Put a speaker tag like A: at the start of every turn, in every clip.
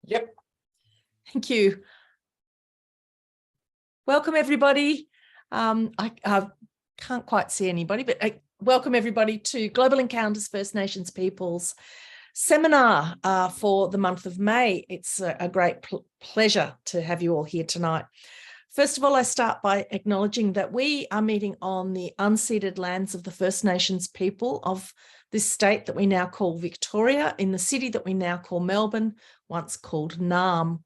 A: Yep.
B: Thank you. Welcome, everybody. I can't quite see anybody, but welcome everybody to Global Encounters First Nations Peoples seminar for the month of May. It's a great pleasure to have you all here tonight. First of all, I start by acknowledging that we are meeting on the unceded lands of the First Nations people of this state that we now call Victoria, in the city that we now call Melbourne, once called Naarm.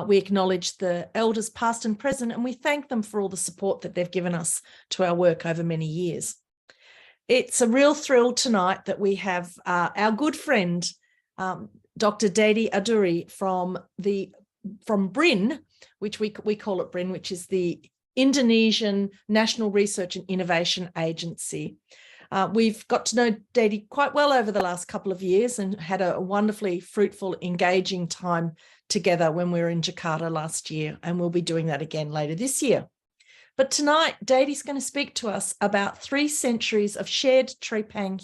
B: We acknowledge the elders past and present, and we thank them for all the support that they've given us to our work over many years. It's a real thrill tonight that we have our good friend, Dr. Dadi Aduri from BRIN, which we call it BRIN, which is the Indonesian National Research and Innovation Agency. We've got to know Dadi quite well over the last couple of years and had a wonderfully fruitful, engaging time together when we were in Jakarta last year, and we'll be doing that again later this year. But tonight, Dadi's going to speak to us about 3 centuries of shared Trepang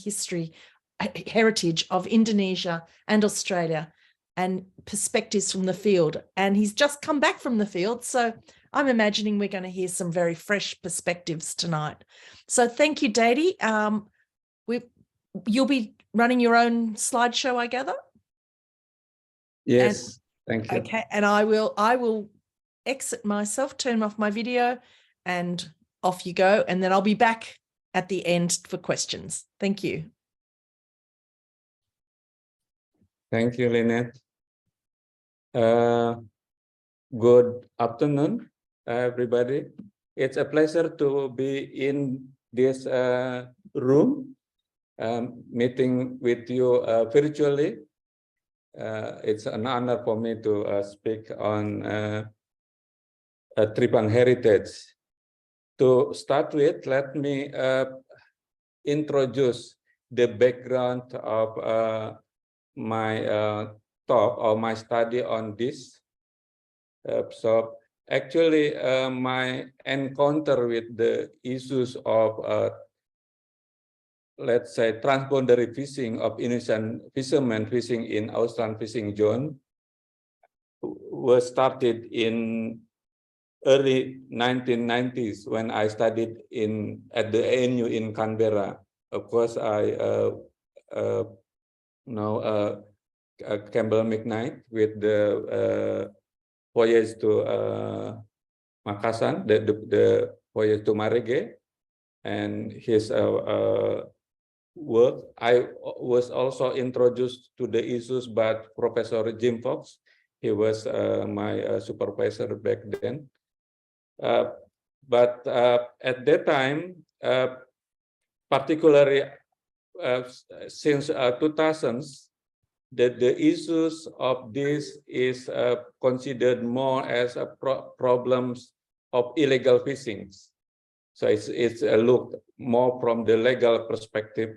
B: heritage of Indonesia and Australia and perspectives from the field. And he's just come back from the field, so I'm imagining we're going to hear some very fresh perspectives tonight. So thank you, Dadi. You'll be running your own slideshow, I gather?
A: Yes, thank you.
B: Okay, and I will exit myself, turn off my video, and off you go. And then I'll be back at the end for questions. Thank you.
A: Thank you, Lynette. Good afternoon, everybody. It's a pleasure to be in this room, meeting with you virtually. It's an honor for me to speak on Trepang heritage. To start with, let me introduce the background of my talk or my study on this. So actually, my encounter with the issues of let's say transboundary fishing of Indonesian fishermen fishing in Australian fishing zone was started in early 1990s when I studied at the ANU in Canberra. Of course, I know Campbell McKnight with the voyage to Makassar, the voyage to Marege, and his work. I was also introduced to the issues by Professor Jim Fox. He was my supervisor back then. But at that time, particularly since 2000s, the issues of this is considered more as problems of illegal fishing. So it's looked more from the legal perspective,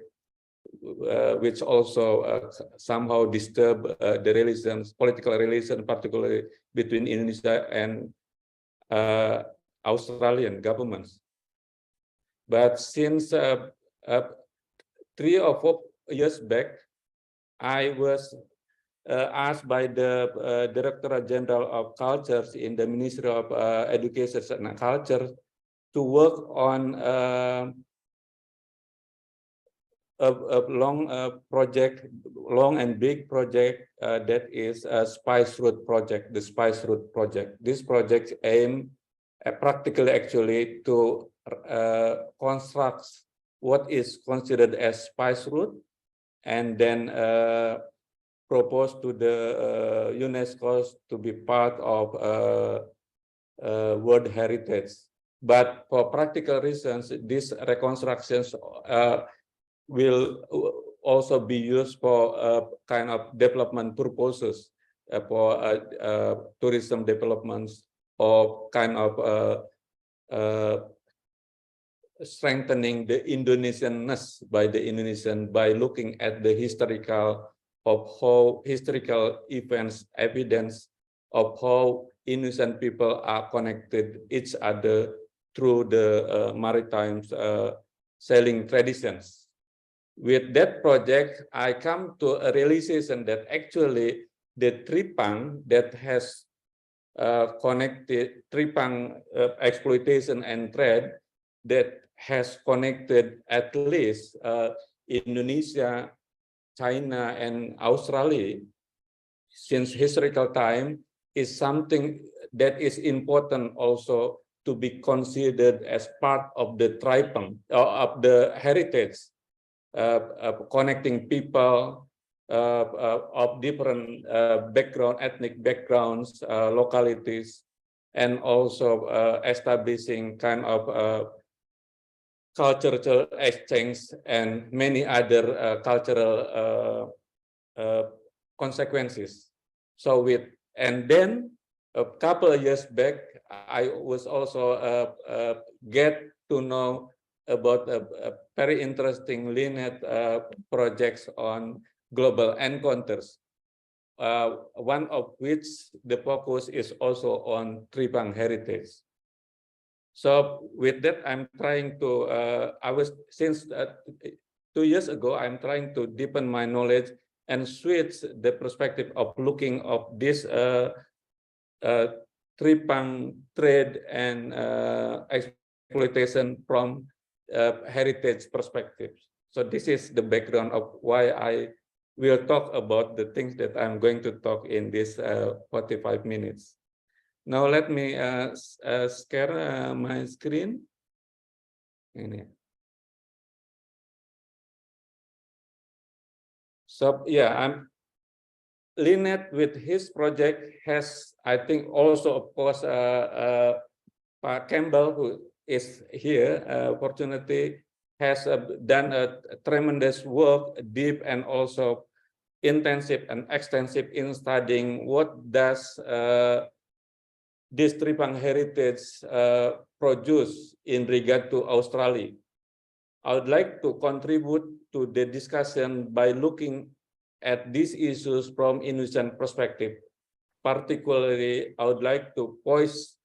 A: which also somehow disturb the relations, political relations, particularly between Indonesia and Australian governments. But since 3 or 4 years back, I was asked by the Directorate General of Cultures in the Ministry of Education and Culture to work on a long and big project that is a Spice Route project, the Spice Route project. This project aimed practically actually to construct what is considered as Spice Route, and then proposed to the UNESCO to be part of World Heritage. But for practical reasons, these reconstructions will also be used for kind of development purposes, for tourism developments, or kind of strengthening the Indonesianness by the Indonesian by looking at the historical events, evidence of how Indonesian people are connected each other through the maritime sailing traditions. With that project, I come to a realization that actually the tripang that has connected tripang exploitation and trade that has connected at least Indonesia, China, and Australia since historical time is something that is important also to be considered as part of the tripang of the heritage, connecting people of different background, ethnic backgrounds, localities, and also establishing kind of cultural exchange and many other cultural consequences. So and then a couple of years back, I was also get to know about a very interesting LINET projects on global encounters. One of which the focus is also on tripang heritage. So with that, I'm trying to, since 2 years ago, I'm trying to deepen my knowledge and switch the perspective of looking of this tripang trade and exploitation from heritage perspectives. So this is the background of why I will talk about the things that I'm going to talk in this 45 minutes. Now let me share my screen. Ini. So yeah, LINET with his project has, I think, also of course Pak Campbell, who is here, fortunately has done a tremendous work, deep and also intensive and extensive in studying what does this tripang heritage produce in regard to Australia. I would like to contribute to the discussion by looking at these issues from Indonesian perspective. Particularly, I would like to voice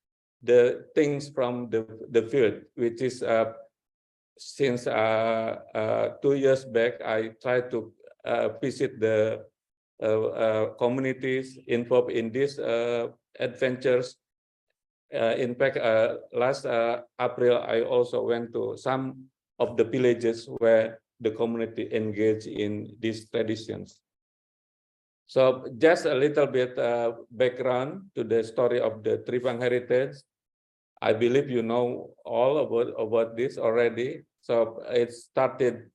A: the things from the field, which is since 2 years back, I tried to visit the communities involved in these adventures. In fact, last April, I also went to some of the villages where the community engaged in these traditions. So just a little bit background to the story of the tripang heritage. I believe you know all about this already. So it started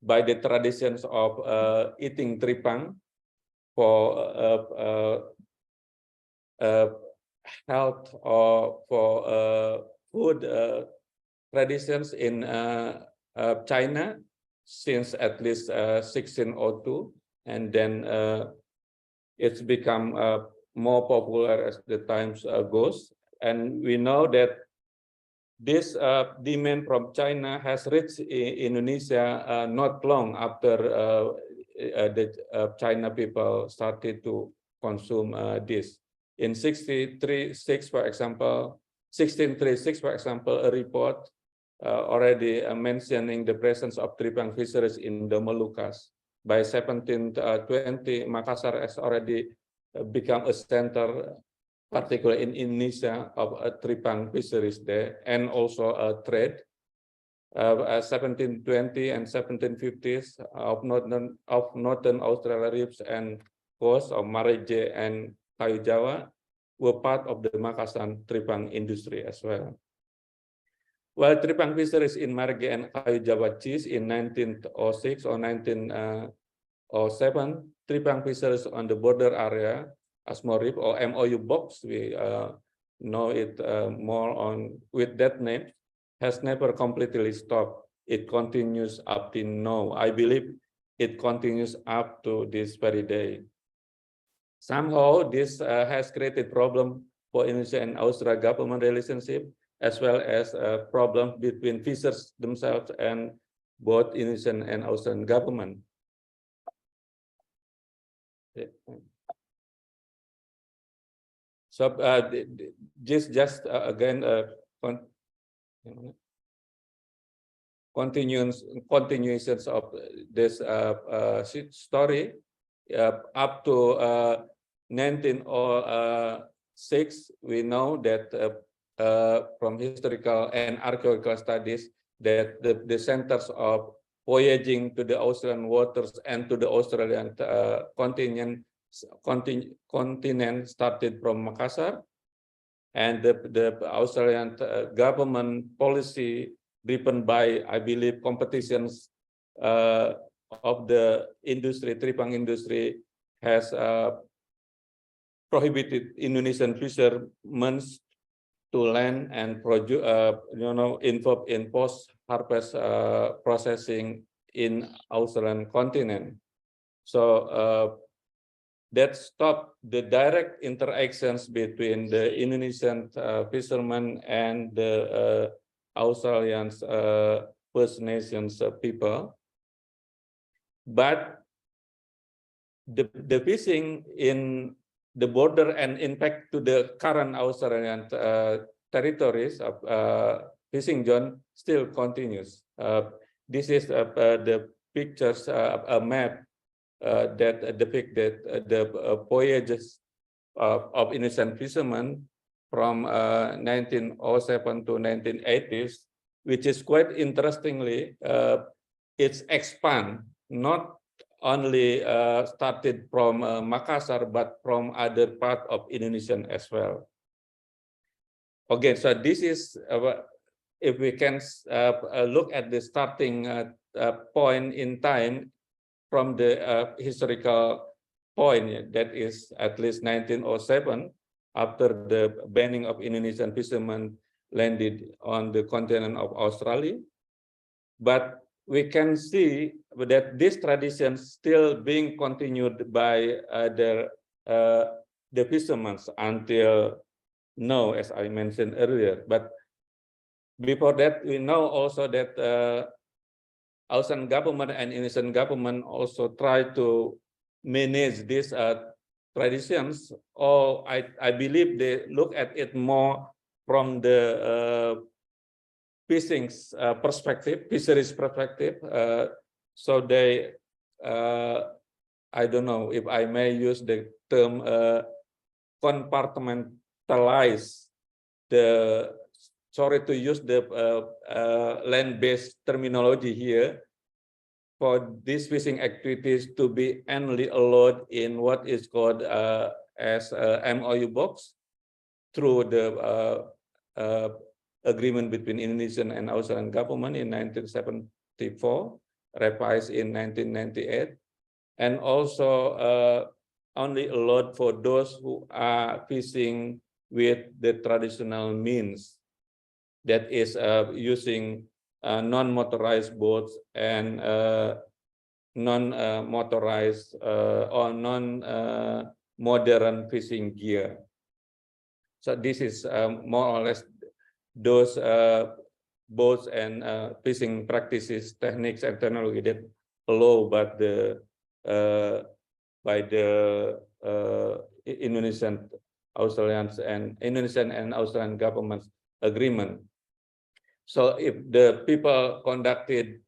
A: by the traditions of eating tripang for health or for food traditions in China since at least 1602, and then it's become more popular as the times goes. And we know that this demand from China has reached Indonesia not long after the China people started to consume this. In 1636, for example, a report already mentioning the presence of tripang fisheries in the Moluccas. By 1720, Makassar has already become a center, particularly in Indonesia, of tripang fisheries there, and also trade. 1720 and 1750s of northern Australia reefs and coast of Marije and Kayu Jawa were part of the Makassar tripang industry as well. While tripang fisheries in Marije and Kayu Jawa ceased in 1906 or 1907, tripang fisheries on the border area, Asmor Reef or MOU box, we know it more on with that name, has never completely stopped. It continues up till now. I believe it continues up to this very day. Somehow, this has created problem for Indonesia and Australia government relationship, as well as a problem between fishers themselves and both Indonesian and Australian government. So just again continuations of this story up to 1906, we know that from historical and archaeological studies that the centers of voyaging to the Australian waters and to the Australian continent started from Makassar, and the Australian government policy driven by, I believe, competitions of the industry, tripang industry, has prohibited Indonesian fishermen to land and produce, involved in post-harvest processing in Australian continent. So that stopped the direct interactions between the Indonesian fishermen and the Australian First Nations people. But the fishing in the border and impact to the current Australian territories of fishing zone still continues. This is the pictures, a map that depict the voyages of Indonesian fishermen from 1907 to 1980s, which is quite interestingly, it's expand, not only started from Makassar, but from other part of Indonesian as well. Okay, so this is, if we can look at the starting point in time from the historical point, that is at least 1907, after the banning of Indonesian fishermen landed on the continent of Australia. But we can see that this tradition still being continued by the fishermen until now, as I mentioned earlier. But before that, we know also that Australian government and Indonesian government also try to manage these traditions, or I believe they look at it more from the fishing perspective, fisheries perspective. So they, I don't know if I may use the term compartmentalize the, sorry to use the land-based terminology here, for these fishing activities to be only allowed in what is called as MOU box through the agreement between Indonesian and Australian government in 1974, revised in 1998, and also only allowed for those who are fishing with the traditional means, that is using non-motorized boats and non-motorized or non-modern fishing gear. So this is more or less those boats and fishing practices, techniques, and technology that allowed by the Indonesian, Indonesian and Australian governments agreement. So if the people conducted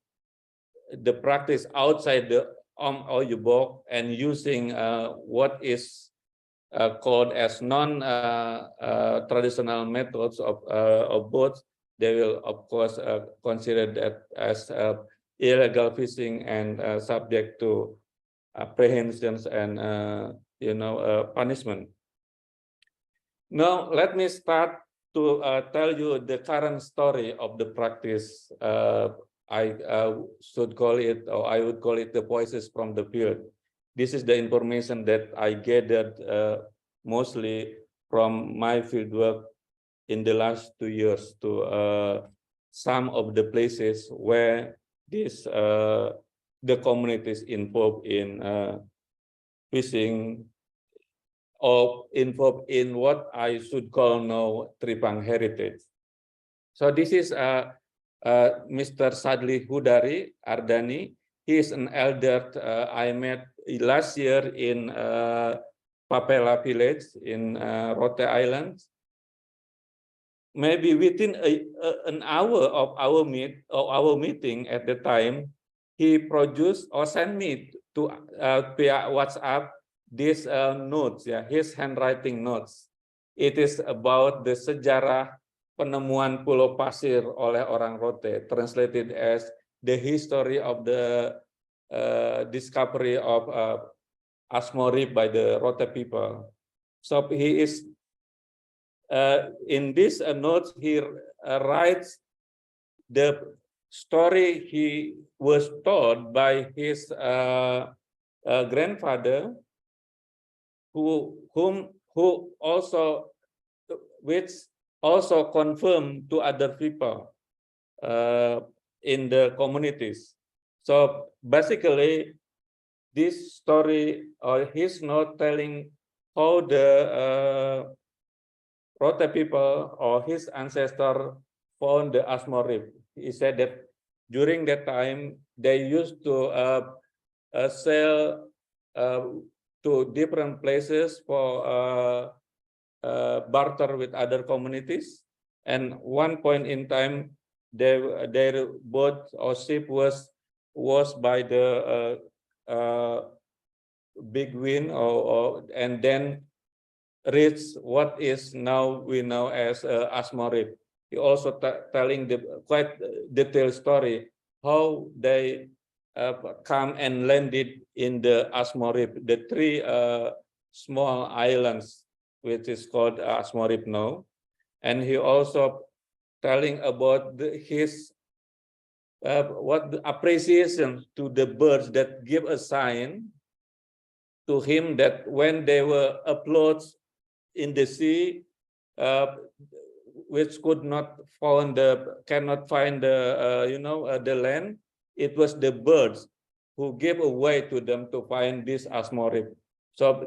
A: the practice outside the MOU box and using what is called as non-traditional methods of boats, they will of course consider that as illegal fishing and subject to apprehensions and punishment. Now let me start to tell you the current story of the practice. I should call it, or I would call it, the voices from the field. This is the information that I gathered mostly from my fieldwork in the last 2 years to some of the places where this the communities involved in fishing, or involved in what I should call now tripang heritage. So this is Mr. Sadli Hudari Ardani. He is an elder I met last year in Papela village in Rote Island. Maybe within an hour of our meeting at the time, he produced or sent me to via WhatsApp these notes, ya, his handwriting notes. It is about the sejarah penemuan Pulau Pasir oleh orang Rote, translated as the history of the discovery of Asmorib by the Rote people. So he is in this notes he writes the story he was told by his grandfather, who also which also confirmed to other people in the communities. So basically, this story or his note telling how the Rote people or his ancestor found the Asmorib. He said that during that time they used to sell to different places for barter with other communities, and one point in time their boat or ship was by the big wind and then reached what is now we know as Asmorib. He also telling the quite detailed story how they come and landed in the Asmorib, the three small islands, which is called Asmorib now. And he also telling about his what the appreciation to the birds that give a sign to him that when they were afloat in the sea, which cannot find the the land, it was the birds who gave a way to them to find this Asmorib. So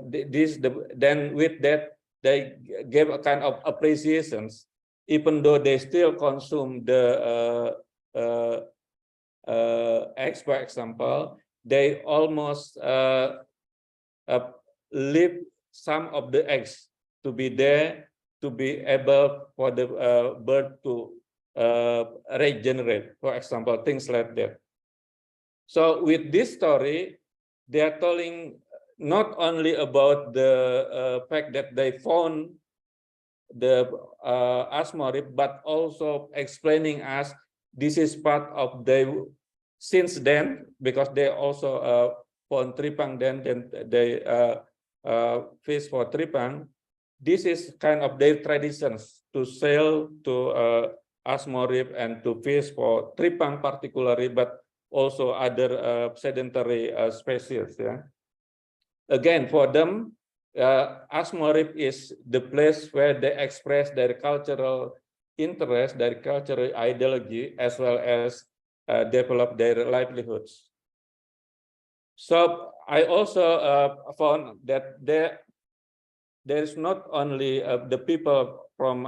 A: then with that they gave a kind of appreciations, even though they still consume the eggs, for example, they almost leave some of the eggs to be there to be able for the bird to regenerate, for example, things like that. So with this story, they are telling not only about the fact that they found the Asmorib, but also explaining us this is part of the since then, because they also found tripang then they fish for tripang. This is kind of their traditions to sail to Asmorib and to fish for tripang particularly, but also other sedentary species. Yeah. Again, for them, Asmorib is the place where they express their cultural interest, their cultural ideology, as well as develop their livelihoods. So I also found that there is not only the people from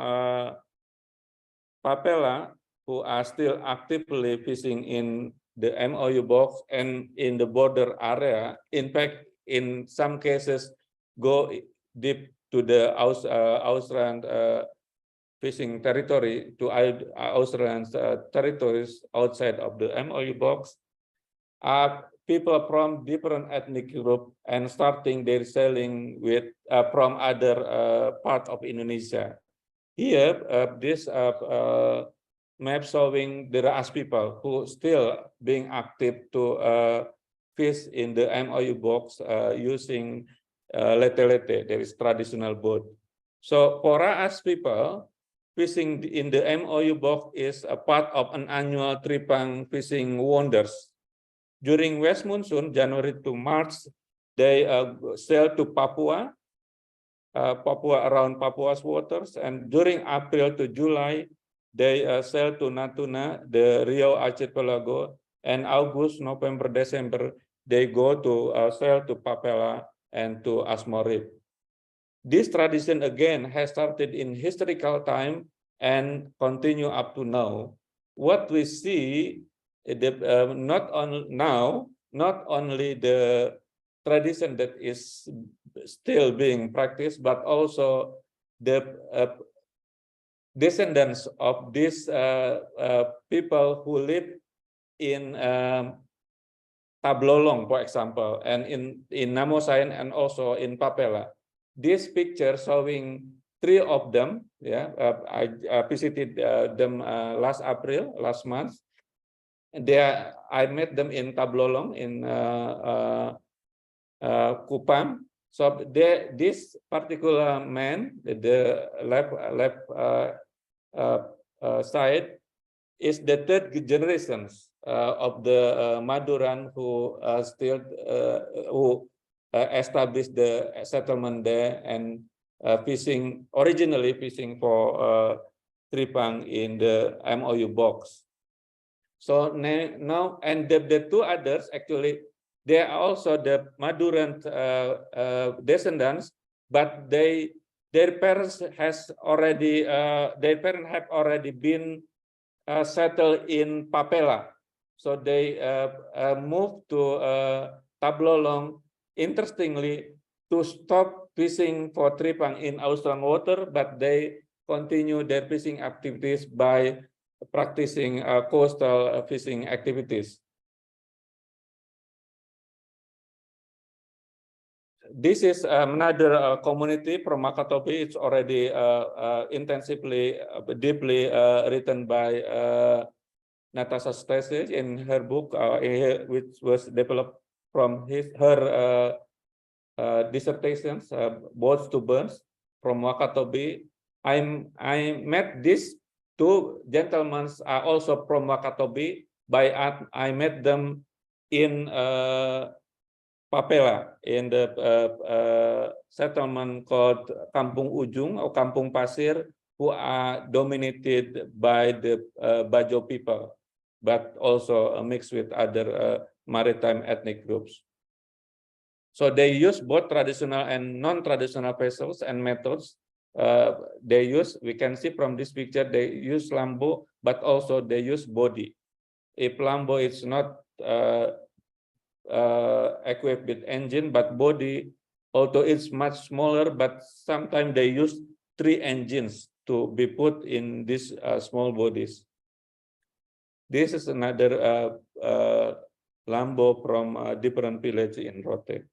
A: Papela who are still actively fishing in the MOU box and in the border area. In fact, in some cases, go deep to the Australian fishing territory, to Australian territories outside of the MOU box. People from different ethnic group and starting their selling with from other part of Indonesia. Here, this map showing the Ras people who still being active to fish in the MOU box using lete-lete, there is traditional boat. So for Ras people, fishing in the MOU box is a part of an annual tripang fishing wonders. During West Monsoon, January to March, they sail to Papua, around Papua's waters, and during April to July, they sail to Natuna, the Rio Archipelago, and August, November, December, they go to sail to Papela and to Asmorib. This tradition again has started in historical time and continue up to now. What we see, not only the tradition that is still being practiced, but also the descendants of these people who live in Tablolong, for example, and in Namosain and also in Papela. This picture showing 3 of them. Yeah, I visited them last month. I met them in Tablolong in Kupang. So this particular man, the left side, is the 3rd generation of the Maduran who still established the settlement there and originally fishing for tripang in the MOU box. So now, and the 2 others actually, they are also the Maduran descendants, but their parents have already been settled in Papela. So they moved to Tablolong, interestingly, to stop fishing for tripang in Australian water, but they continue their fishing activities by practicing coastal fishing activities. This is another community from Makatobi. It's already intensively, deeply written by Natasha Stacey in her book, which was developed from her dissertations, Boats to Burns from Wakatobi. I met these 2 gentlemen are also from Wakatobi. I met them in Papela, in the settlement called Kampung Ujung or Kampung Pasir, who are dominated by the Bajo people, but also mixed with other maritime ethnic groups. So they use both traditional and non-traditional vessels and methods. We can see from this picture, they use lambo, but also they use body. If lambo is not equipped with engine, but body, although it's much smaller, but sometimes they use 3 engines to be put in these small bodies. This is another lambo from a different village in Rote.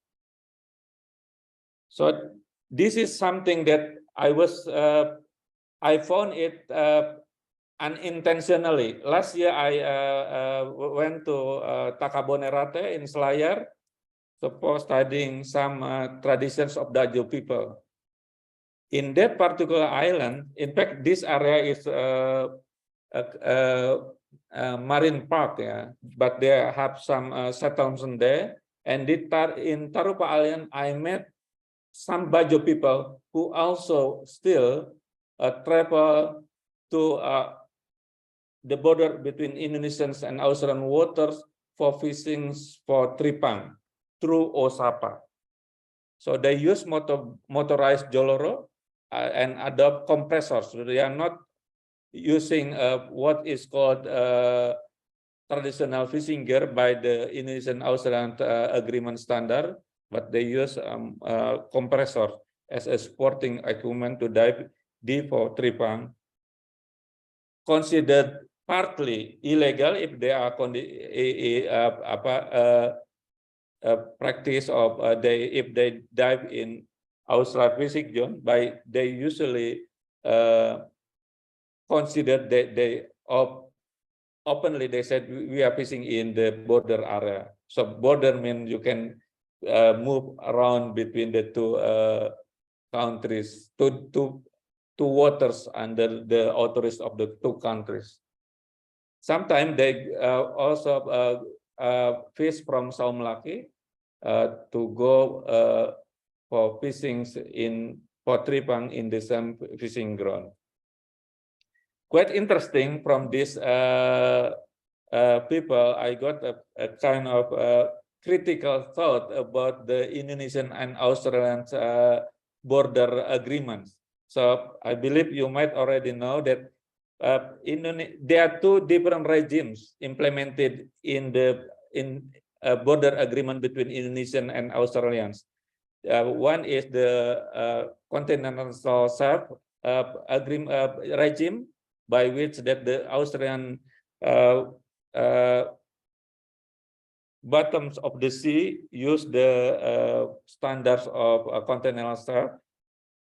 A: So this is something that I found it unintentionally. Last year I went to Takabonerate in Selayar for studying some traditions of Dajo people. In that particular island, in fact, this area is a marine park, yeah, but they have some settlements there. And in Tarupa Island, I met some Bajo people who also still travel to the border between Indonesian and Australian waters for fishing for tripang through Osapa. So they use motorized joloro and adopt compressors. They are not using what is called traditional fishing gear by the Indonesian Australian agreement standard, but they use compressor as a sporting equipment to dive deep for tripang. Considered partly illegal if they are practice of if they dive in Australian fishing zone, they usually consider that they openly they said we are fishing in the border area. So border means you can move around between the 2 countries, two waters under the authorities of the 2 countries. Sometimes they also fish from Saumlaki to go for fishing for tripang in the same fishing ground. Quite interesting from these people, I got a kind of critical thought about the Indonesian and Australian border agreements. So I believe you might already know that there are 2 different regimes implemented in a border agreement between Indonesian and Australians. One is the continental shelf regime, by which that the Australian bottoms of the sea use the standards of continental shelf,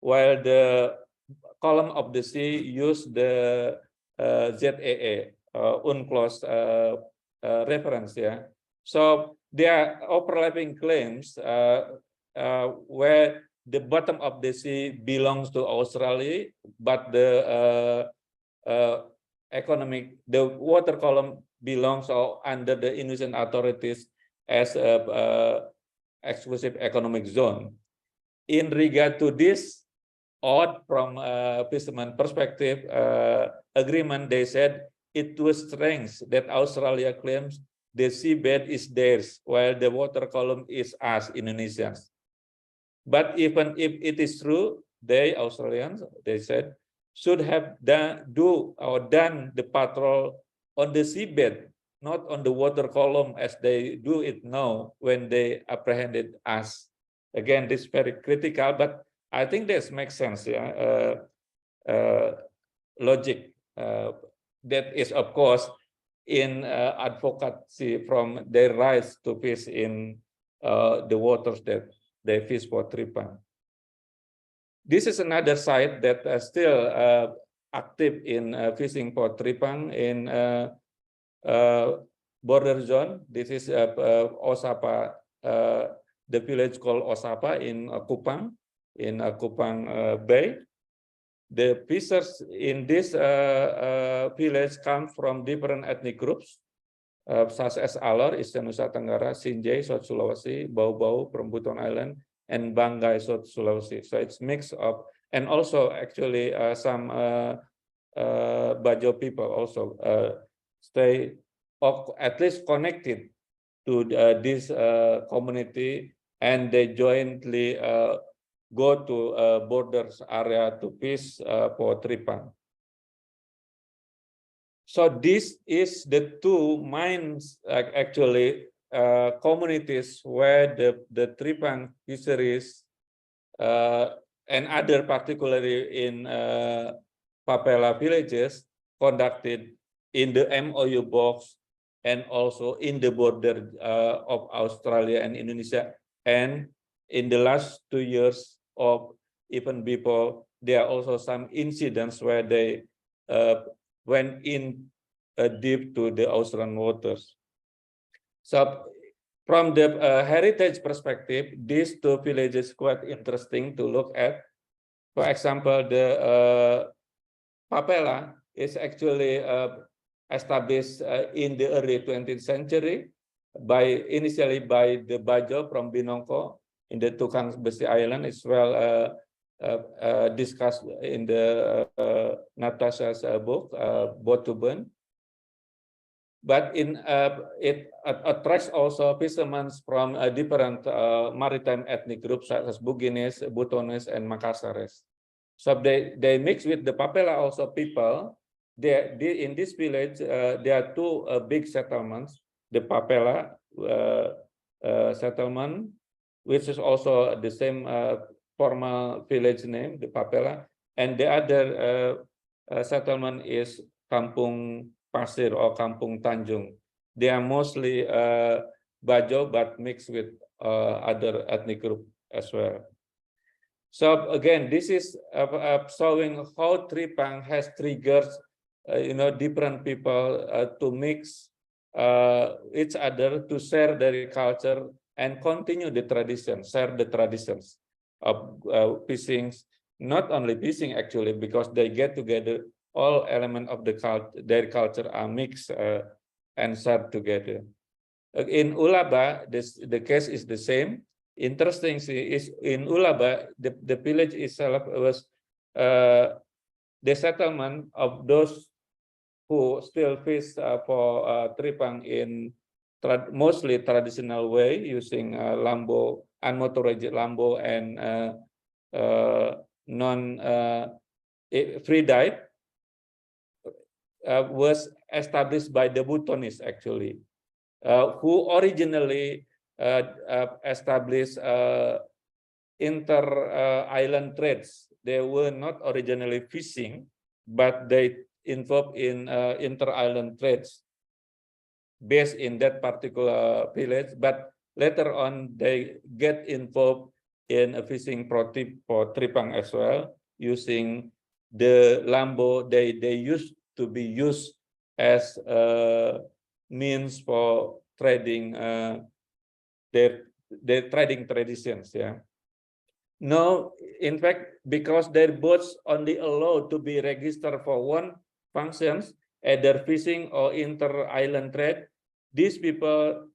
A: while the column of the sea use the ZAA, UNCLOS reference. Yeah, so there are overlapping claims where the bottom of the sea belongs to Australia, but the the water column belongs under the Indonesian authorities as a exclusive economic zone. In regard to this, odd from a fisherman perspective agreement, they said it was strange that Australia claims the seabed is theirs, while the water column is us, Indonesians. But even if it is true, they, Australians, they said, should have done the patrol on the seabed, not on the water column as they do it now when they apprehended us. Again, this is very critical, but I think this makes sense. Yeah, logic that is, of course, in advocacy from their rights to fish in the waters that they fish for tripang. This is another site that still active in fishing for tripang in border zone. This is Osapa, the village called Osapa in Kupang, Bay. The fishers in this village come from different ethnic groups, such as Alor, Eastern Nusa Tenggara, Sinjai, South Sulawesi, Bau-Bau, Perempuan Island, and Banggai, South Sulawesi. So it's mix of, and also actually some Bajo people also stay, or at least connected to this community, and they jointly go to borders area to fish for tripang. So this is the two main actually communities where the tripang fisheries and other, particularly in Papela villages, conducted in the MOU box and also in the border of Australia and Indonesia. And in the last 2 years of even before, there are also some incidents where they went in deep to the Australian waters. So from the heritage perspective, these two villages quite interesting to look at. For example, the Papela is actually established in the early 20th century initially by the Bajo from Binongko in the Tukang Besi Island. It's well discussed in the Natasha's book, Boat to Burn. But it attracts also fishermen from different maritime ethnic groups such as Bugis, Butones, and Makassares. So they mix with the Papela also people. In this village, there are two big settlements: the Papela settlement, which is also the same formal village name, the Papela, and the other settlement is Kampung Pasir or Kampung Tanjung. They are mostly Bajo, but mixed with other ethnic group as well. So again, this is showing how tripang has triggered, different people to mix each other, to share their culture and continue the tradition, share the traditions of fishing. Not only fishing actually, because they get together. All elements of their culture are mixed and shared together. In Ulaba, the case is the same. Interesting is in Ulaba, the village itself was the settlement of those who still fish for tripang in mostly traditional way, using lambo, unmotorized lambo, and free dive. Was established by the Butonis actually, who originally established inter-island trades. They were not originally fishing, but they involved in inter-island trades. based in that particular village, but later on they get involved in a fishing for tripang as well, using the lambo they used to be used as a means for trading their trading traditions. Yeah. No, in fact, because their boats only allowed to be registered for one functions, either fishing or inter-island trade, these people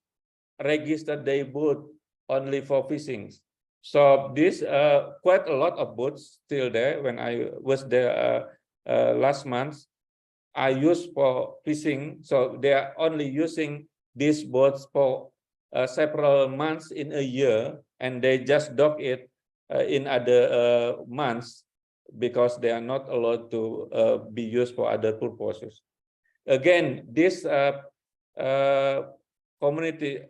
A: registered their boat only for fishing. So this quite a lot of boats still there. When I was there last month, I used for fishing. So they are only using these boats for several months in a year, and they just dock it in other months because they are not allowed to be used for other purposes. Again, this community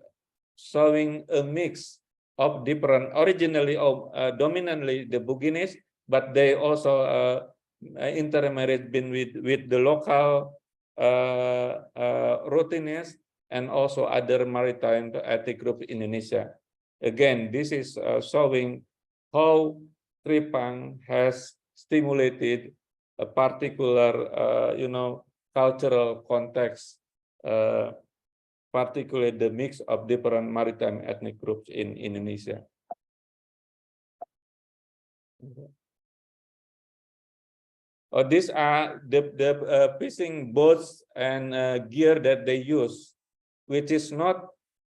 A: showing a mix of different, originally dominantly the Buginese, but they also intermarried with the local Rottines and also other maritime ethnic groups in Indonesia. Again, this is showing how tripang has stimulated a particular, cultural context, particularly the mix of different maritime ethnic groups in Indonesia. These are the fishing boats and gear that they use, which is not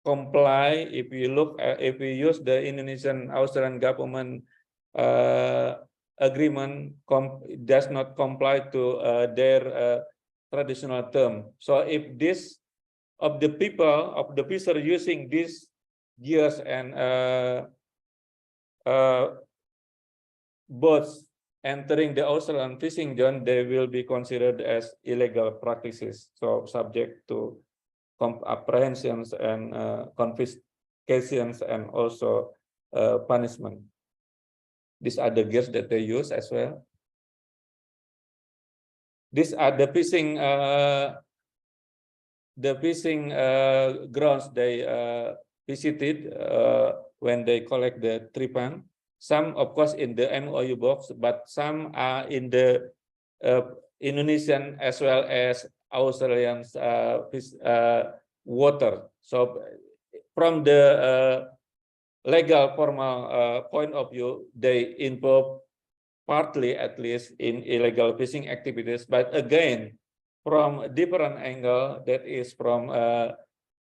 A: comply. If you look at, if we use the Indonesian Australian government agreement, does not comply to their traditional term. So if this of the people of the fisher using these gears and boats entering the Australian fishing zone, they will be considered as illegal practices, so subject to apprehensions and confiscations and also punishment. These are the gears that they use as well. These are the fishing grounds they visited when they collect the tripang. Some, of course, in the MOU box, but some are in the Indonesian as well as Australian water. So from the legal formal point of view, they involve partly at least in illegal fishing activities, but again, from a different angle, that is from a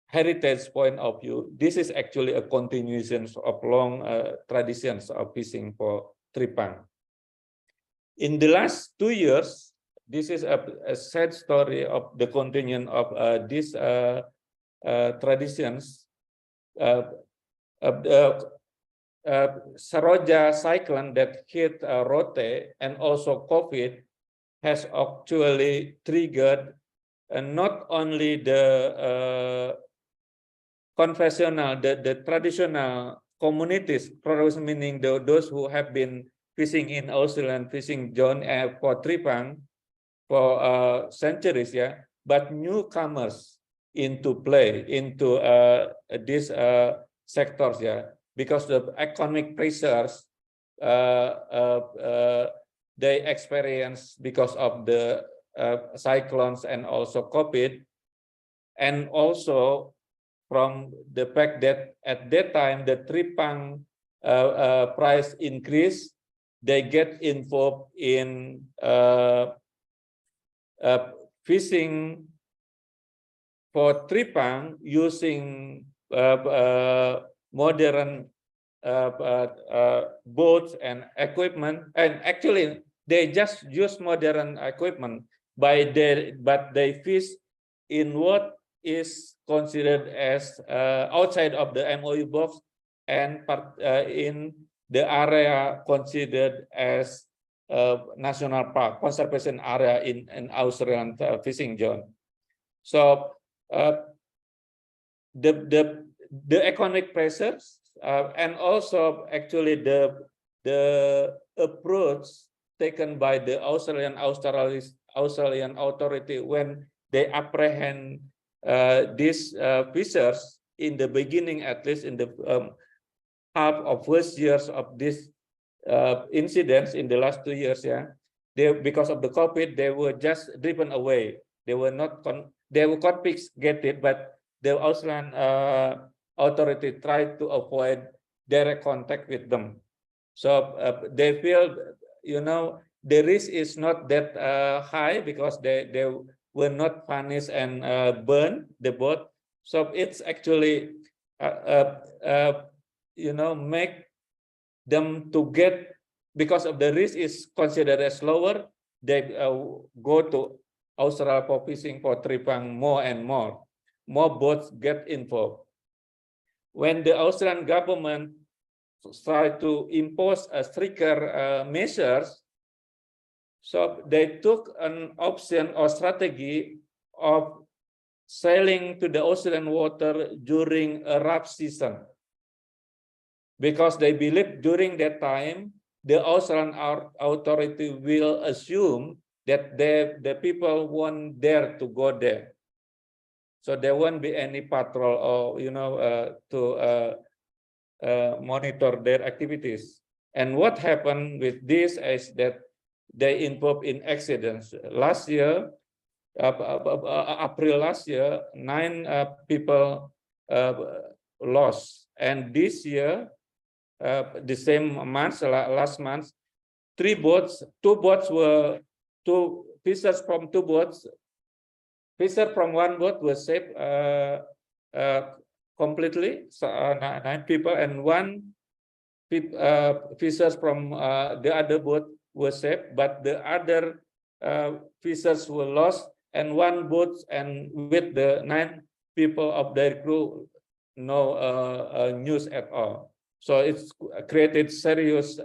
A: heritage point of view, this is actually a continuation of long traditions of fishing for tripang. In the last 2 years, this is a sad story of the continuation of these traditions. Saroja cyclone that hit Rote and also COVID has actually triggered not only the conventional, the traditional communities, meaning those who have been fishing in Australian fishing zone for tripang for centuries, yeah, but newcomers into play into these sectors, yeah, because the economic pressures they experience because of the cyclones and also COVID, and also from the fact that at that time the tripang price increase, they get involved in fishing for tripang using modern boats and equipment, and actually they just use modern equipment but they fish in what is considered as outside of the MOU box and in the area considered as national park conservation area in Australian fishing zone. So the economic pressures and also actually the approach taken by the Australian authority when they apprehend these fishers in the beginning, at least in the half of first years of this incidents in the last 2 years, because of the COVID, they were just driven away. They were not they were confiscated, but the Australian authority tried to avoid direct contact with them. So they feel, the risk is not that high because they were not punished and burned the boat. So it's actually, make them to get, because of the risk is considered as lower, they go to Australia for fishing for tripang more and more. More boats get involved. When the Australian government tried to impose a stricter measures, so they took an option or strategy of sailing to the Australian water during a rough season, because they believe during that time the Australian authority will assume that the people won't dare to go there, so there won't be any patrol or to monitor their activities. And what happened with this is that they involved in accidents. Last year, April last year, 9 people lost, and this year, the same month, last month, 2 boats fishers from 2 boats. Fisher from 1 boat was saved completely, so 9 people, and 1 fishers from the other boat were saved, but the other fishers were lost, and 1 boat and with the 9 people of their crew, no news at all. So it's created serious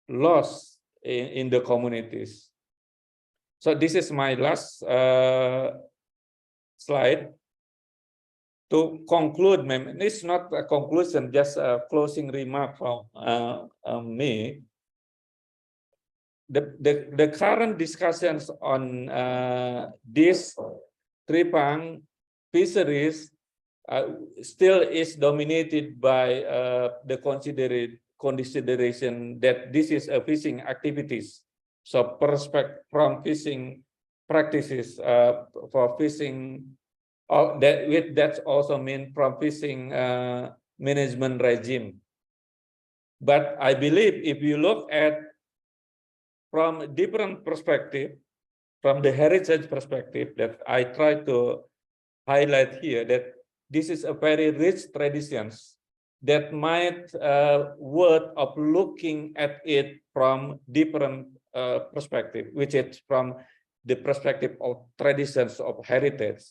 A: loss in the communities. So this is my last slide. To conclude, it's not a conclusion, just a closing remark from me. The current discussions on this tripang fisheries still is dominated by the consideration that this is a fishing activities. So from fishing practices for fishing, that also means from fishing management regime. But I believe if you look at from a different perspective, from the heritage perspective that I try to highlight here, that this is a very rich traditions that might worth of looking at it from different perspective, which is from the perspective of traditions of heritage.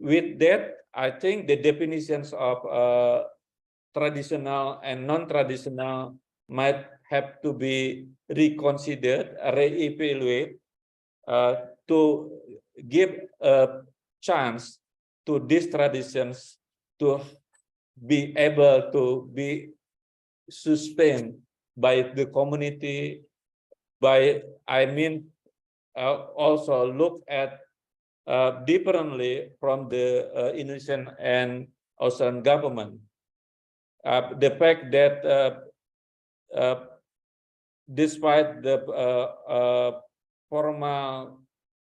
A: With that, I think the definitions of traditional and non-traditional might have to be reconsidered, reevaluated, to give a chance to these traditions to be able to be sustained by the community. Also look at differently from the Indonesian and Australian government. The fact that despite the formal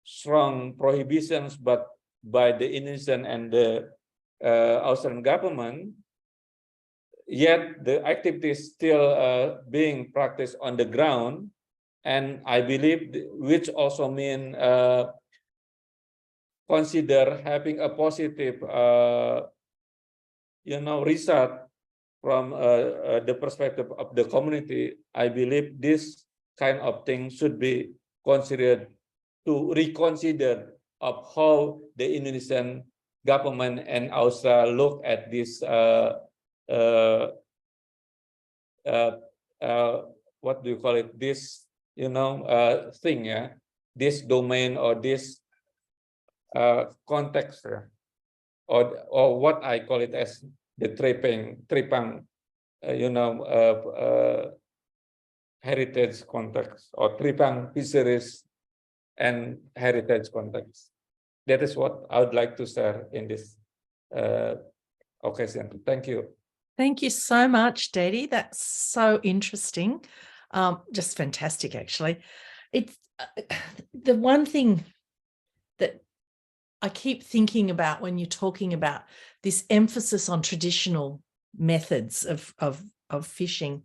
A: strong prohibitions, but by the Indonesian and the Australian government, yet the activities still being practiced on the ground, and I believe which also mean consider having a positive result from the perspective of the community. I believe this kind of thing should be considered, to reconsider of how the Indonesian government and Australia look at this what do you call it, this thing, this domain or this context, or what I call it as the tripang heritage context, or tripang fisheries and heritage context. that is what I would like to share in this occasion. Thank you.
B: Thank you so much, Dedi. That's so interesting. Just fantastic, actually. It's the one thing that I keep thinking about when you're talking about this emphasis on traditional methods of fishing.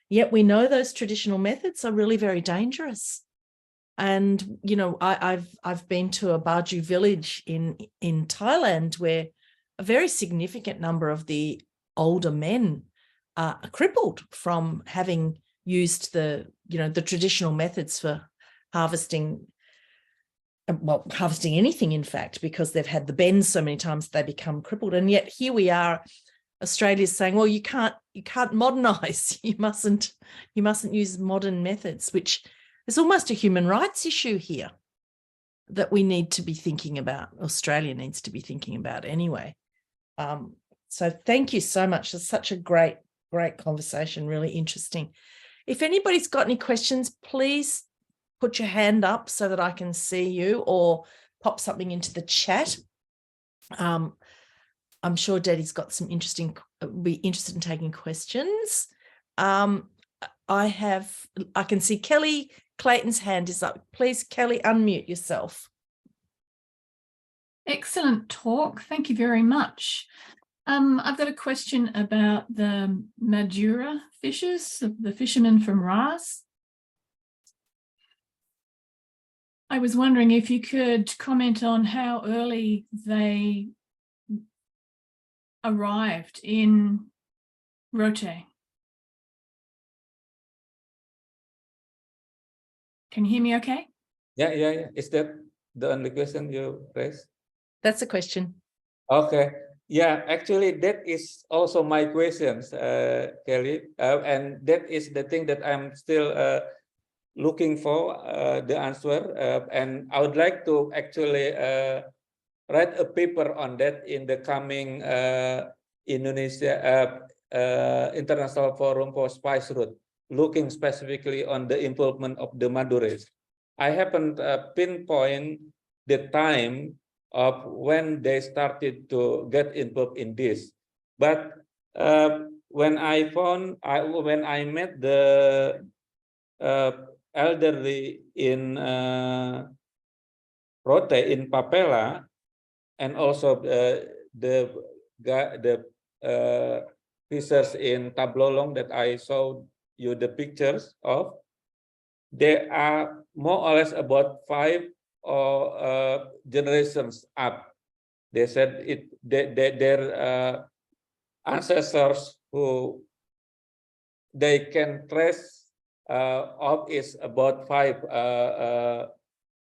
B: Yet we know those traditional methods are really very dangerous. And, you know, I've been to a Baju village in Thailand where a very significant number of the older men are crippled from having used the traditional methods for harvesting, well, harvesting anything, in fact, because they've had the bends so many times they become crippled. And yet here we are, Australia's saying, well, you can't modernize. You mustn't use modern methods, which is almost a human rights issue here that we need to be thinking about. Australia needs to be thinking about anyway. So thank you so much. It's such a great conversation, really interesting. If anybody's got any questions, please put your hand up so that I can see you, or pop something into the chat. I'm sure Dedi's got some be interested in taking questions. I can see Kelly Clayton's hand is up. Please, Kelly, unmute yourself.
C: Excellent talk. Thank you very much. I've got a question about the Madura fishers, the fishermen from Ras. I was wondering if you could comment on how early they arrived in Rote. Can you hear me okay?
A: Yeah. Is that the only question you raised?
B: That's a question.
A: Okay. Yeah, actually, that is also my questions, Kelly. And that is the thing that I'm still looking for the answer. And I would like to actually write a paper on that in the coming Indonesia International Forum for Spice Route, looking specifically on the involvement of the Madures. I haven't pinpoint the time of when they started to get involved in this, but when I met the elderly in Rote in Papela, and also the fishers in Tablolong that I saw you the pictures of, they are more or less about 5 or generations up. They said their ancestors who they can trace of is about 5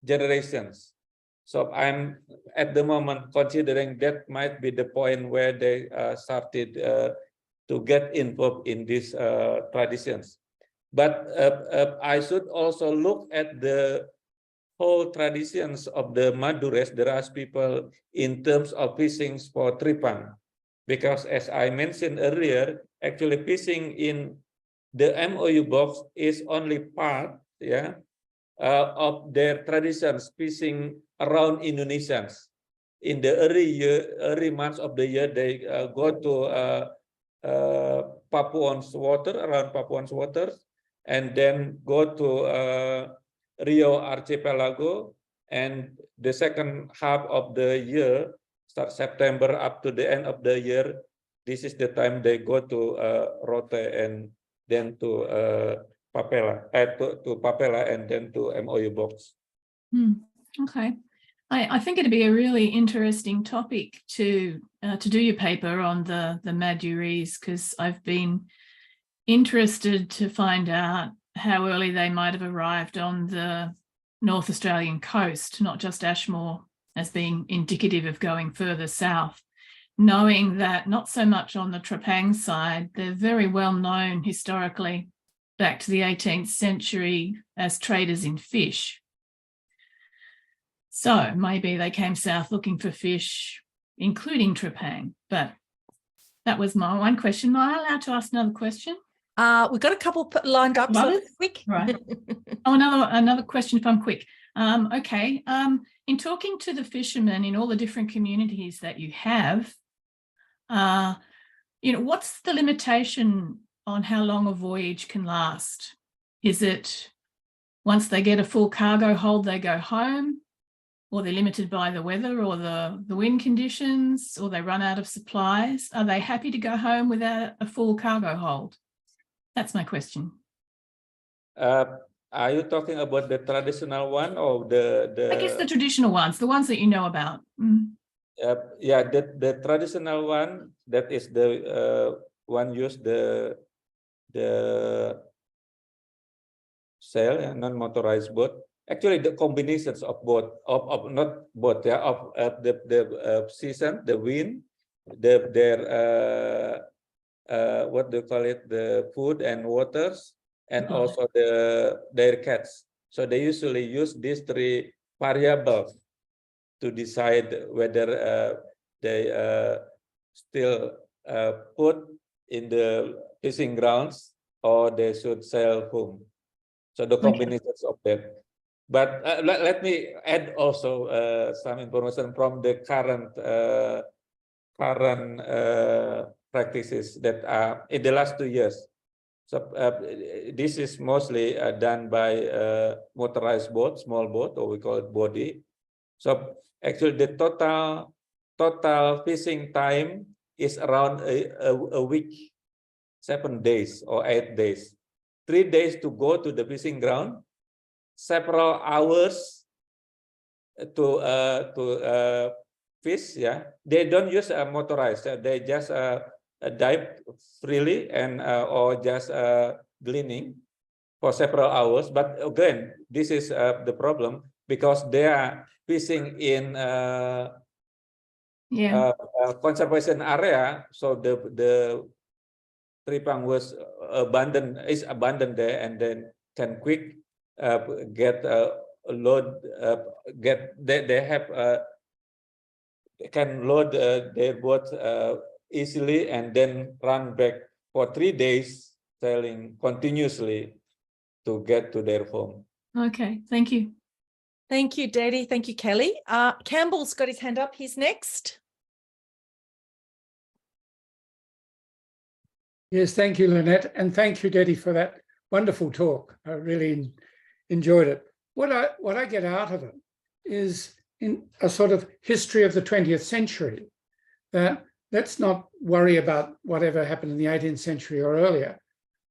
A: generations. So I'm at the moment considering that might be the point where they started to get involved in these traditions. But I should also look at the whole traditions of the Madures, the Ras people, in terms of fishing for tripang, because as I mentioned earlier, actually fishing in the MOU box is only part, of their traditions, fishing around Indonesians. In the early months of the year, they go to Papuan's water, around Papuan's waters, and then go to Rio Archipelago, and the second half of the year, start September up to the end of the year, this is the time they go to Rote and then to Papela, to Papela and then to MOU box.
C: Okay, I think it'd be a really interesting topic to do your paper on the Madures, because I've been interested to find out how early they might have arrived on the North Australian coast, not just Ashmore as being indicative of going further south, knowing that not so much on the Trepang side, they're very well known historically back to the 18th century as traders in fish. So maybe they came south looking for fish, including Trepang. But that was my one question. Am I allowed to ask another question?
B: We've got a couple lined up. So quick.
C: Right. Oh, another question if I'm quick. Okay. In talking to the fishermen in all the different communities that you have, what's the limitation on how long a voyage can last? Is it once they get a full cargo hold, they go home, or they're limited by the weather or the wind conditions, or they run out of supplies? Are they happy to go home without a full cargo hold? That's my question.
A: Are you talking about the traditional one or the?
C: I guess the traditional ones, the ones that you know about.
A: Yeah, the traditional one, that is the one used the sail, non-motorized boat. Actually, the combinations of both, of not both, yeah, of the season, the wind, their what do you call it, the food and waters, and also their cats. So they usually use these three variables to decide whether they still put in the fishing grounds or they should sail home. So the combinations of them. But let me add also some information from the current practices that are in the last 2 years. So this is mostly done by motorized boat, small boat, or we call it body. So actually the total fishing time is around a week, 7 days or 8 days. 3 days to go to the fishing ground, several hours to fish. Yeah, they don't use motorized. They just dive freely and or just gleaning for several hours. But again, this is the problem because they are fishing in conservation area. So the tripang was abandoned there, and then can quick get a load. They have can load their boat easily and then run back for 3 days sailing continuously to get to their home.
C: Okay, thank you.
B: Thank you, Daddy. Thank you, Kelly. Campbell's got his hand up. He's next.
D: Yes, thank you, Lynette, and thank you, Daddy, for that wonderful talk. I really enjoyed it. What I get out of it is in a sort of history of the 20th century, that let's not worry about whatever happened in the 18th century or earlier,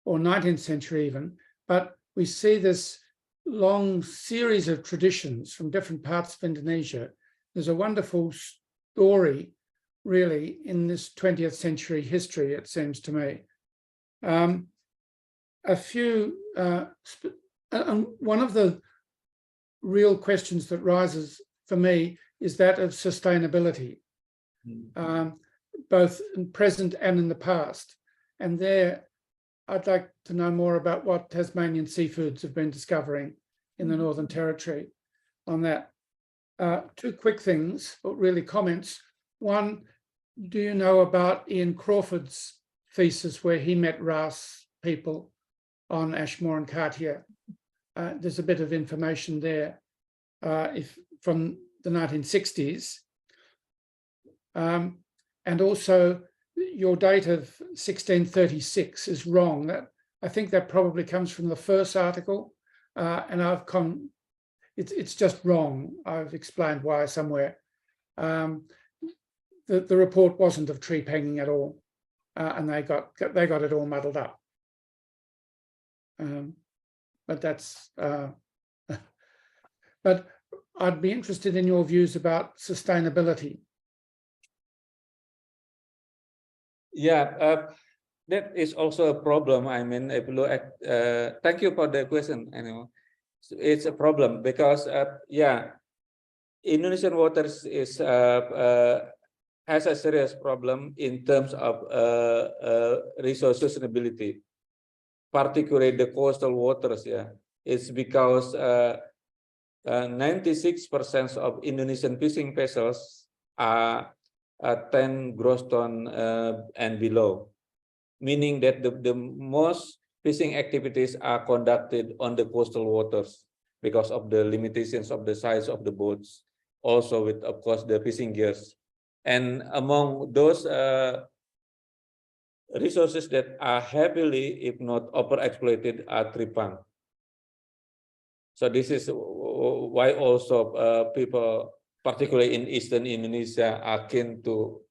D: or 19th century even, but we see this long series of traditions from different parts of Indonesia. There's a wonderful story really in this 20th century history, it seems to me. One of the real questions that rises for me is that of sustainability, both in present and in the past. And there, I'd like to know more about what Tasmanian Seafoods have been discovering in the Northern Territory on that. 2 quick things, or really comments. One, do you know about Ian Crawford's thesis where he met Rouse people on Ashmore and Cartier? There's a bit of information there from the 1960s. And also your date of 1636 is wrong. I think that probably comes from the first article, and it's just wrong. I've explained why somewhere. The report wasn't of tree pegging at all, and they got it all muddled up. But that's. But I'd be interested in your views about sustainability.
A: Yeah, that is also a problem. I mean, if you look at, thank you for the question. Anyway, it's a problem because, Indonesian waters has a serious problem in terms of resource sustainability, particularly the coastal waters. Yeah, it's because 96% of Indonesian fishing vessels are 10 gross ton and below, meaning that the most fishing activities are conducted on the coastal waters. because of the limitations of the size of the boats, also with, of course, the fishing gears. And among those resources that are heavily, if not overexploited, are tripang. So this is why also people, particularly in Eastern Indonesia, are keen to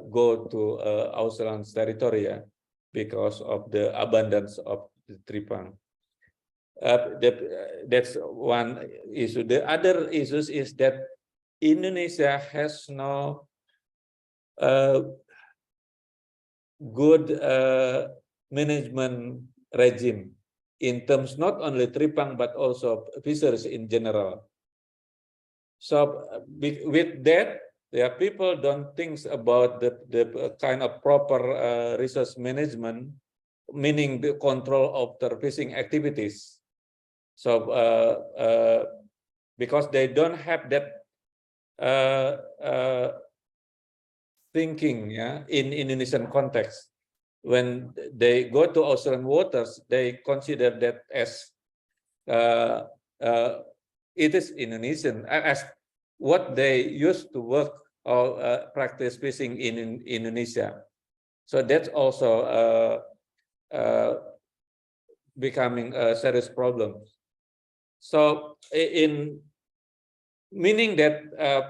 A: go to Australian territory, because of the abundance of the tripang. That's one issue. The other issue is that Indonesia has no good management regime in terms not only tripang but also fisheries in general. So with that, people don't think about the kind of proper resource management, meaning the control of their fishing activities. So because they don't have that thinking, in Indonesian context, when they go to Australian waters, they consider that as it is Indonesian, as what they used to work or practice fishing in Indonesia. So that's also becoming a serious problem. So in meaning that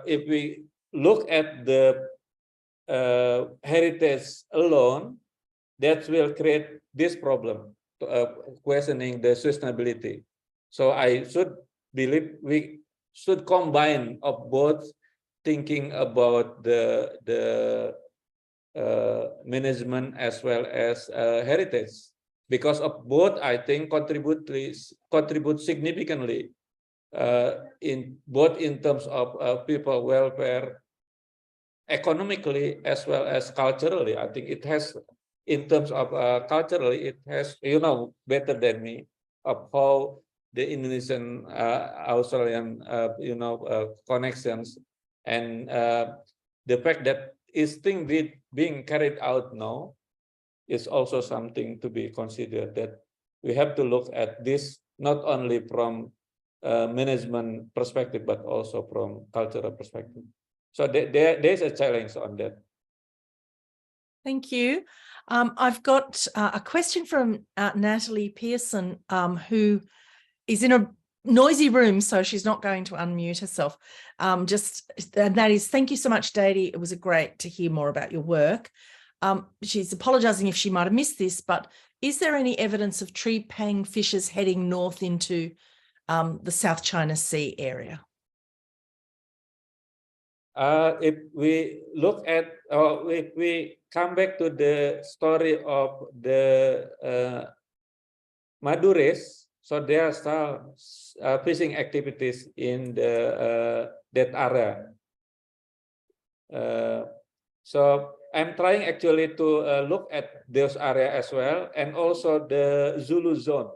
A: if we look at the heritage alone, that will create this problem, questioning the sustainability. So I should believe we should combine of both, thinking about the management as well as heritage. Because of both, I think contribute significantly in both in terms of people welfare, economically as well as culturally. I think it has, in terms of culturally, it has, better than me, of how the Indonesian Australian connections, and the fact that is thing being carried out now is also something to be considered, that we have to look at this not only from management perspective, but also from cultural perspective. So there's a challenge on that.
B: Thank you. I've got a question from Natalie Pearson, who is in a noisy room, so she's not going to unmute herself. And that is, thank you so much, Deirdre. It was great to hear more about your work. She's apologising if she might have missed this, but is there any evidence of tripang fishers heading north into the South China Sea area?
A: If we look at, if we come back to the story of the Madures, so there are some fishing activities in the that area. So I'm trying actually to look at those areas as well, and also the Zulu zone,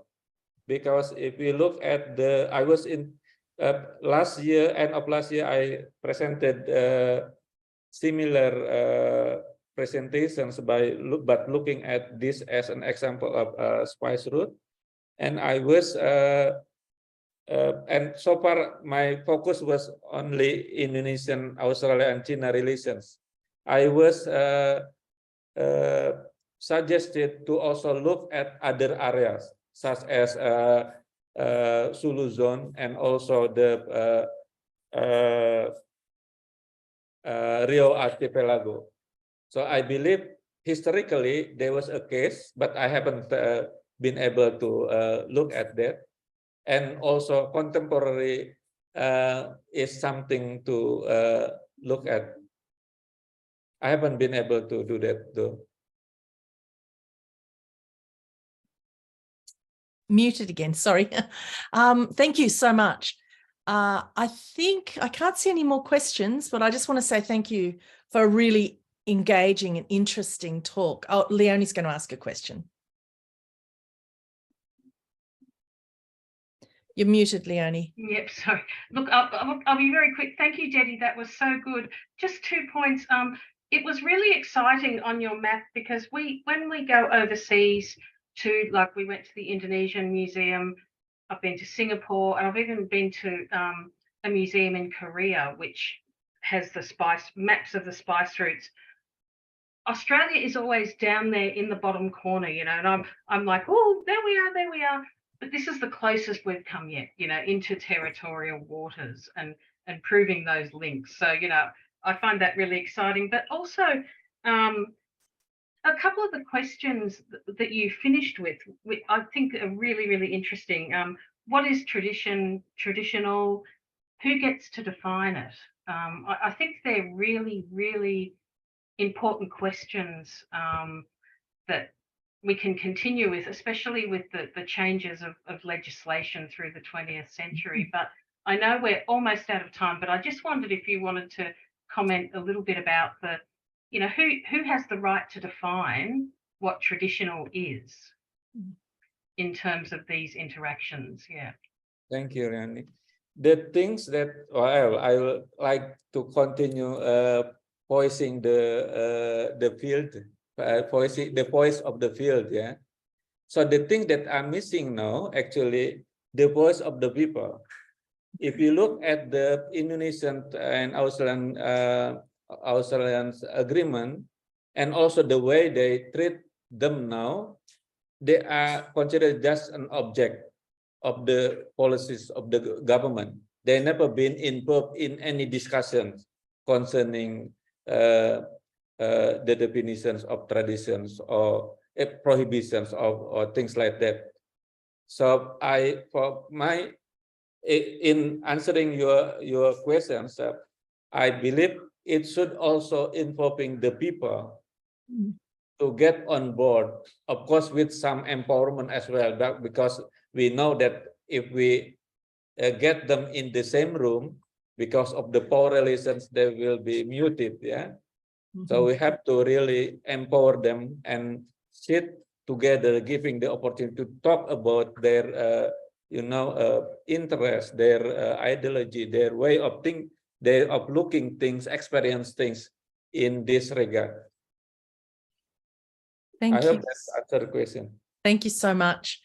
A: because if we look at I was in last year, end of last year, I presented similar presentations but looking at this as an example of spice route, and I was and so far my focus was only Indonesian, Australia, and China relations. I was suggested to also look at other areas such as Sulu zone and also the Rio Archipelago. So I believe historically there was a case, but I haven't been able to look at that. And also contemporary is something to look at. I haven't been able to do that though.
B: Muted again, sorry. Thank you so much. I think I can't see any more questions, but I just want to say thank you for a really engaging and interesting talk. Oh, Leonie's going to ask a question. You're muted, Leonie.
E: Yep, sorry. Look, I'll be very quick. Thank you, Deirdre. That was so good. Just 2 points. It was really exciting on your map, because when we go overseas to, like, we went to the Indonesian Museum I've been to Singapore, and I've even been to a museum in Korea, which has the maps of the spice routes. Australia is always down there in the bottom corner, you know, and I'm like, oh, there we are. But this is the closest we've come yet, you know, into territorial waters and proving those links. So, you know, I find that really exciting. But also, a couple of the questions that you finished with, I think are really, really interesting. What is traditional? Who gets to define it? I think they're really, really important questions that we can continue with, especially with the changes of legislation through the 20th century. But I know we're almost out of time, but I just wondered if you wanted to comment a little bit about you know, who has the right to define what traditional is in terms of these interactions. Yeah. Thank
A: you, Rani. The things that, well, I would like to continue voicing the field, voicing the voice of the field. Yeah. So the thing that I'm missing now, actually, the voice of the people. If you look at the Indonesian and Australian agreement, and also the way they treat them now, they are considered just an object of the policies of the government. They never been involved in any discussions concerning the definitions of traditions or prohibitions or things like that. So in answering your questions, I believe it should also involving the people to get on board, of course, with some empowerment as well, because we know that if we get them in the same room, because of the power relations, they will be muted. Yeah. So we have to really empower them and sit together, giving the opportunity to talk about their interest, their ideology, their way of thinking, their of looking things, experience things in this regard.
B: Thank
A: I
B: you.
A: hope that answered the question.
B: Thank you so much.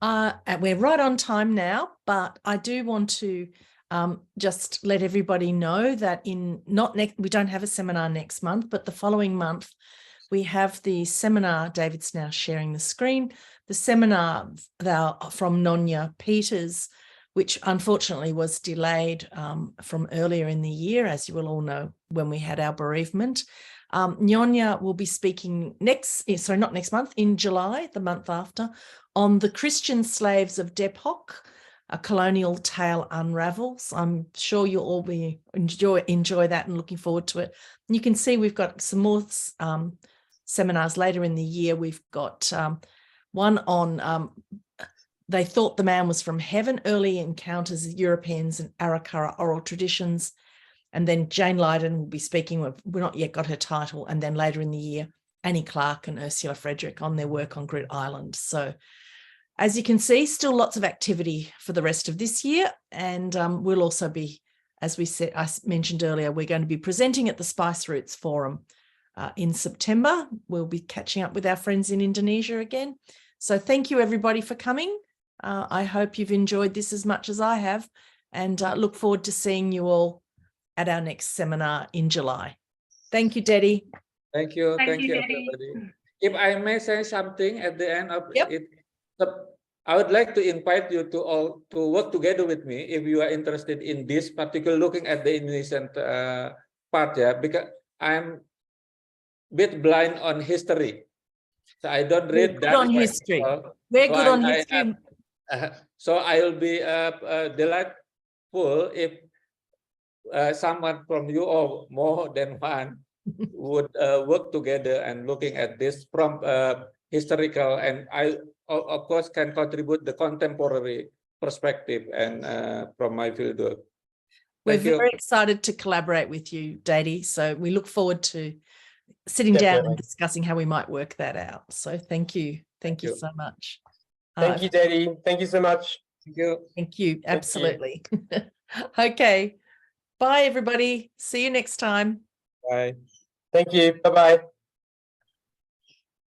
B: We're right on time now, but I do want to just let everybody know that we don't have a seminar next month, but the following month we have the seminar. David's now sharing the screen. The seminar from Nonya Peters, which unfortunately was delayed from earlier in the year, as you will all know, when we had our bereavement. Nonya will be speaking not next month, in July, the month after, on the Christian slaves of Depok, a colonial tale unravels. I'm sure you'll all enjoy that and looking forward to it. And you can see we've got some more seminars later in the year. We've got one on They Thought the Man Was from Heaven, Early Encounters of Europeans and Arikara Oral Traditions. And then Jane Lydon will be speaking. We've not yet got her title. And then later in the year, Annie Clark and Ursula Frederick on their work on Grit Island. So as you can see, still lots of activity for the rest of this year. And we'll also be, as I mentioned earlier, we're going to be presenting at the Spice Routes Forum in September. We'll be catching up with our friends in Indonesia again. So thank you, everybody, for coming. I hope you've enjoyed this as much as I have, and look forward to seeing you all at our next seminar in July. Thank you, Dedi.
A: Thank you. Thank you, everybody. If I may say something at the end of it, I would like to invite you to all to work together with me if you are interested in this particular, looking at the Indonesian part, because I'm a bit blind on history. So I don't read that.
B: On history. We're good on history.
A: So I'll be delightful if someone from you or more than one would work together and looking at this from historical, and I of course can contribute the contemporary perspective and from my field work.
B: We're very excited to collaborate with you, Dedi. So we look forward to sitting down and discussing how we might work that out. So thank you. Thank you so much.
F: Thank you, Dedi. Thank you so much.
A: Thank you.
B: Thank you. Absolutely. Okay. Bye, everybody. See you next time.
A: Bye.
F: Thank you. Bye-bye.